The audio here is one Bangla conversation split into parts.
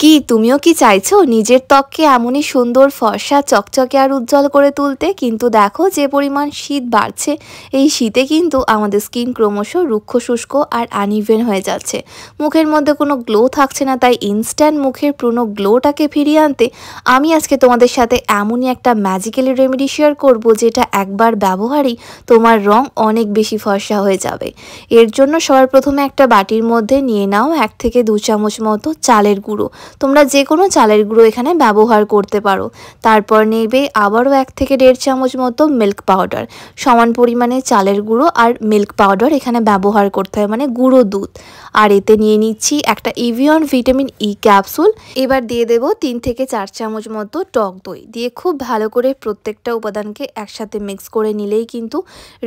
কি তুমিও কি চাইছো নিজের ত্বককে এমনই সুন্দর ফর্সা চকচকে আর উজ্জ্বল করে তুলতে? কিন্তু দেখো যে পরিমাণ শীত বাড়ছে, এই শীতে কিন্তু আমাদের স্কিন ক্রমশ রুক্ষ শুষ্ক আর আনইভেন হয়ে যাচ্ছে। মুখের মধ্যে কোনো গ্লো থাকছে না। তাই ইনস্ট্যান্ট মুখের পুরনো গ্লোটাকে ফিরিয়ে আনতে আমি আজকে তোমাদের সাথে এমনই একটা ম্যাজিক্যালি রেমেডি শেয়ার করব, যেটা একবার ব্যবহারই তোমার রং অনেক বেশি ফর্সা হয়ে যাবে। এর জন্য সবার প্রথমে একটা বাটির মধ্যে নিয়ে নাও 1 থেকে 2 চামচ মতো চালের গুঁড়ো। তোমরা যে কোনো চালের গুঁড়ো এখানে ব্যবহার করতে পারো। তারপর নেবে আবারও 1 থেকে 1.5 চামচ মতো মিল্ক পাউডার। সমান পরিমাণে চালের গুঁড়ো আর মিল্ক পাউডার এখানে ব্যবহার করতে হয়, মানে গুঁড়ো দুধ। আর এতে নিয়ে নিচ্ছি একটা এভিয়ন ভিটামিন ই ক্যাপসুল। এবার দিয়ে দেব 3 থেকে 4 চামচ মতো টক দই দিয়ে খুব ভালো করে প্রত্যেকটা উপাদানকে একসাথে মিক্স করে নিলেই কিন্তু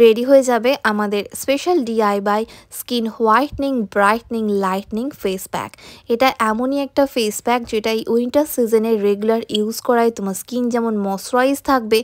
রেডি হয়ে যাবে আমাদের special DIY skin whitening brightening lightning face pack. এটা এমনই একটা ফেস প্যাক যেটা এই উইন্টার সিজনে রেগুলার ইউজ করায় তোমার স্কিন যেমন ময়শ্চারাইজ থাকবে,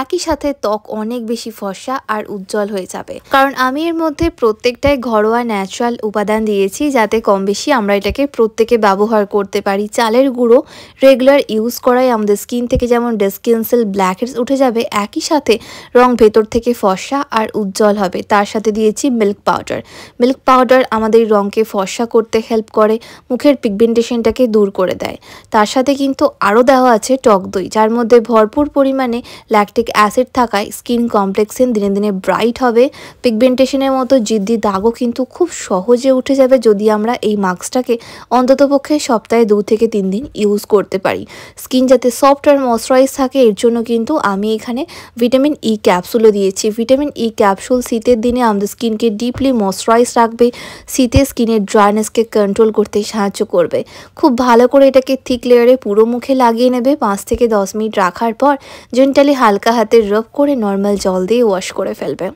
একই সাথে ত্বক অনেক বেশি ফর্সা আর উজ্জ্বল হয়ে যাবে। কারণ আমি এর মধ্যে প্রত্যেকটাই ঘরোয়া ন্যাচারাল উপাদান দিয়েছি, যাতে কম বেশি আমরা এটাকে প্রত্যেকে ব্যবহার করতে পারি। চালের গুঁড়ো রেগুলার ইউজ করায় আমাদের স্কিন থেকে যেমন ডেস্কিন সেল ব্ল্যাকহেডস উঠে যাবে, একই সাথে রং ভেতর থেকে ফর্সা আর উজ্জ্বল হবে। তার সাথে দিয়েছি মিল্ক পাউডার। মিল্ক পাউডার আমাদের রংকে ফর্সা করতে হেল্প করে, মুখের পিগমেন্টেশনটাকে দূর করে দেয়। তার সাথে কিন্তু আরও দেওয়া আছে টক দই, যার মধ্যে ভরপুর পরিমাণে ল্যাকটিক অ্যাসিড থাকায় স্কিন কমপ্লেক্সিং দিনে দিনে ব্রাইট হবে। পিগমেন্টেশনের মতো জিদ্দি দাগও কিন্তু খুব সহজে উঠে যাবে যদি আমরা এই মাস্কটাকে অন্ততপক্ষে সপ্তাহে 2 থেকে 3 দিন ইউজ করতে পারি। স্কিন যাতে সফট আর ময়শ্চারাইজ থাকে, এর জন্য কিন্তু আমি এখানে ভিটামিন ই ক্যাপসুলও দিয়েছি। ভিটামিন ই ক্যাপসুল শীতের দিনে আমাদের স্কিনকে ডিপলি ময়শ্চারাইজ রাখবে, শীতে স্কিনের ড্রাইনেসকে কন্ট্রোল করতে সাহায্য করবে। খুব ভালো করে এটাকে থিক লেয়ারে পুরো মুখে লাগিয়ে নেবে। 5 থেকে 10 মিনিট রাখার পর জেন্টালি হালকা হাতে রাব করে নর্মাল জল দিয়ে ওয়াশ করে ফেলবে।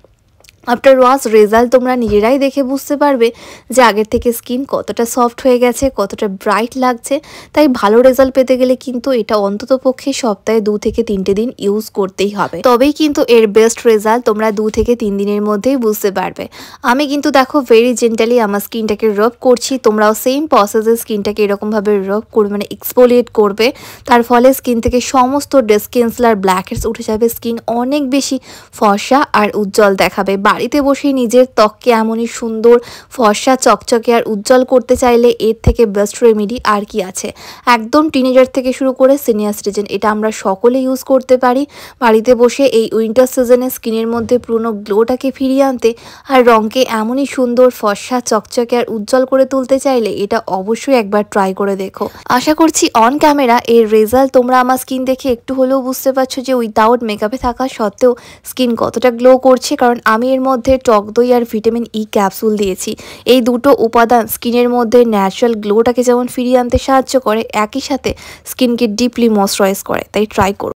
আফটার ওয়াশ রেজাল্ট তোমরা নিজেরাই দেখে বুঝতে পারবে যে আগের থেকে স্কিন কতটা সফট হয়ে গেছে, কতটা ব্রাইট লাগছে। তাই ভালো রেজাল্ট পেতে গেলে কিন্তু এটা অন্ততপক্ষে সপ্তাহে 2 থেকে 3টে দিন ইউজ করতেই হবে, তবেই কিন্তু এর বেস্ট রেজাল্ট তোমরা 2 থেকে 3 দিনের মধ্যেই বুঝতে পারবে। আমি কিন্তু দেখো ভেরি জেন্টালি আমার স্কিনটাকে রাব করছি, তোমরাও সেম প্রসেসে স্কিনটাকে এরকমভাবে রাব করবে, মানে এক্সফোলিয়েট করবে। তার ফলে স্কিন থেকে সমস্ত ডেড স্কিন সেল আর ব্ল্যাকহেডস উঠে যাবে, স্কিন অনেক বেশি ফর্সা আর উজ্জ্বল দেখাবে। বাড়িতে বসে নিজের ত্বককে এমনই সুন্দর ফর্সা চকচকে আর উজ্জ্বল করতে চাইলে এর থেকে বেস্ট রেমেডি আর কি আছে। একদম টিনেজার থেকে শুরু করে সিনিয়র সিটিজেন এটা আমরা সকলে ইউজ করতে পারি। বাড়িতে বসে এই উইন্টার সিজনে স্কিনের মধ্যে পুরনো গ্লোটাকে ফিরিয়ে আনতে আর রঙকে এমনই সুন্দর ফর্সা চকচকে আর উজ্জ্বল করে তুলতে চাইলে এটা অবশ্যই একবার ট্রাই করে দেখো। আশা করছি অন ক্যামেরা এর রেজাল্ট তোমরা আমার স্কিন দেখে একটু হলেও বুঝতে পারছো যে উইদাউট মেকআপে থাকা সত্ত্বেও স্কিন কতটা গ্লো করছে। কারণ আমি এর মধ্যে টক দই আর ভিটামিন ই ক্যাপসুল দিয়েছি। এই দুটো উপাদান স্কিনের মধ্যে ন্যাচারাল গ্লোটাকে যেমন ফিরিয়ে আনতে সাহায্য করে, একই সাথে স্কিনকে ডিপলি ময়শ্চারাইজ করে। তাই ট্রাই করো।